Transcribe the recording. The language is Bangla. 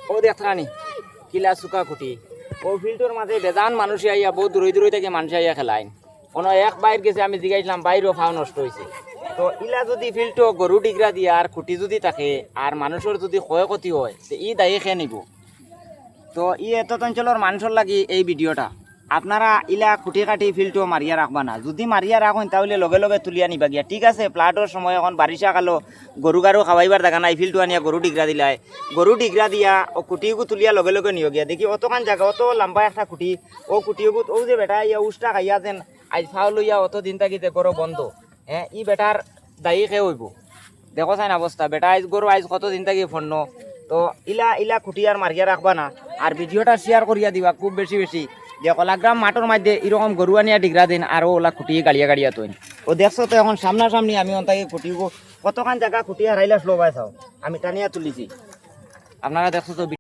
ও দেখতানি কিলা চুকা খুঁটি ও ফিল্ডের মাঝে বেজান মানুষ আইয়া বহু দূরে দূরে থেকে মানুষ আইয়া খেলাইন কোনো এক বাইর গেছে আমি জিগাইছিলাম বাইরও ফাও নষ্ট হয়েছে তো ইলা যদি ফিল্ডটো গরু ডিগরা দিয়ে আর খুঁটি যদি থাকে আর মানুষের যদি ক্ষয়ক্ষতি হয় তো ই দায়ী খেয়ে নিব তো ই এত অঞ্চলের মানুষের লাগি এই ভিডিওটা আপনারা ইলা খুঁটি কাটি ফিল্ডটো মারিয়া রাখবা না যদি মারিয়া রাখেন তাহলে লগে লগে তুলিয়া নিবা গিয়া ঠিক আছে প্লাটর সময় এখন বারিশা কালো গরু গারু খাওয়াইবার দেখা নাই ফিল্ডটো আনিয়া গরু ডিগরা দিলাই গরু ডিগরা দিয়া ও খুঁটিগু তুলিয়া লগে লগে নিয়ে গিয়া দেখি অতখান জায়গা অত লম্বা একটা খুঁটি ও খুঁটিগু ও যে বেটা ইয়া উষ্টা খাইয়া যেন আজ ফাও লইয়া অত দিন থাকিতে গরু বন্ধ হ্যাঁ ই বেটার দায়ী খেয়ে হইব দেখো চাইন অবস্থা বেটা আজ গরু আজ কত দিন থাকি ফন্ন তো ইলা ইলা খুঁটি আর মারিয়া রাখবা না আর ভিডিওটা শেয়ার করিয়া দিবা খুব বেশি বেশি যে কলাগ্রাম মাঠের মধ্যে এরকম গরু আনিয়া ডিগরা দিন আর ওলা খুঁটিয়ে গাড়িয়া গাড়িয়া তৈন ও দেখছো তো এখন সামনাসামনি আমি অন্তাকে খুঁটিব কতখান জায়গা খুঁটিয়ে হারাইলা স্লো পাই চাও আমি টানিয়া তুলিছি আপনারা দেখছো তো